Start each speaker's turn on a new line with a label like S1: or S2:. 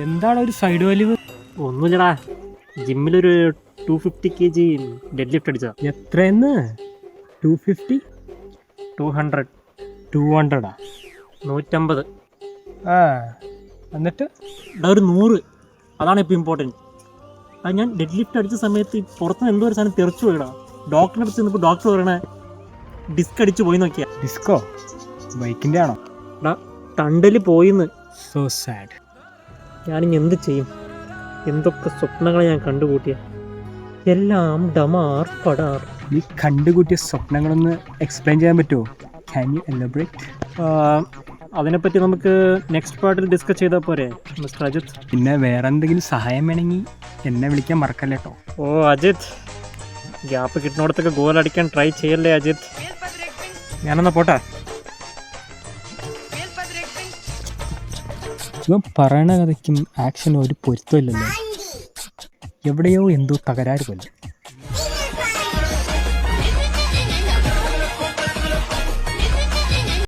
S1: എന്താണ് ഒരു സൈഡ് വലിവ്?
S2: ഒന്നുമില്ലടാ, ജിമ്മിലൊരു 250 kg ഡെഡ് ലിഫ്റ്റ് അടിച്ചതാ.
S1: എത്രയെന്ന്? 250?
S2: 200.
S1: 200ആ?
S2: 150.
S1: ആ, എന്നിട്ട്
S2: ഒരു 100. അതാണ് ഇപ്പോൾ ഇമ്പോർട്ടൻറ്റ്. അത് ഞാൻ ഡെഡ് ലിഫ്റ്റ് അടിച്ച സമയത്ത് ഈ പുറത്തുനിന്ന് എന്തോ ഒരു സാധനം തെറിച്ചു പോയിടാ. ഡോക്ടറിനെ അടുത്ത് ചെന്നപ്പോൾ ഡോക്ടർ പറയണേ ഡിസ്ക് അടിച്ചു പോയി നോക്കിയാ.
S1: ഡിസ്കോ? ബൈക്കിൻ്റെ ആണോ?
S2: തണ്ടല് പോയിന്ന്.
S1: So sad.
S2: ഞാനിനി എന്ത് ചെയ്യും? എന്തൊക്കെ സ്വപ്നങ്ങളെ ഞാൻ കണ്ടുകൂട്ടിയ, എല്ലാം ഡമാർ പടാർ.
S1: നീ കണ്ടുകൂട്ടിയ സ്വപ്നങ്ങളൊന്ന് എക്സ്പ്ലെയിൻ ചെയ്യാൻ പറ്റുമോ? Can you elaborate?
S2: അതിനെപ്പറ്റി നമുക്ക് നെക്സ്റ്റ് പാർട്ടിൽ ഡിസ്കസ് ചെയ്താൽ പോരെ മിസ്റ്റർ അജിത്?
S1: പിന്നെ വേറെ എന്തെങ്കിലും സഹായം വേണമെങ്കിൽ എന്നെ വിളിക്കാൻ മറക്കല്ലേ കേട്ടോ.
S2: ഓ അജിത്, ഗ്യാപ്പ് കിട്ടുന്നിടത്തൊക്കെ ഗോൾ അടിക്കാൻ ട്രൈ ചെയ്യല്ലേ അജിത്. ഞാനെന്നാ പോട്ടെ.
S1: ഇവൻ പറയണ കഥയ്ക്കും ആക്ഷനും ഒരു പൊരുത്തമില്ലല്ലോ. എവിടെയോ എന്തോ തകരാറ് പോലെ.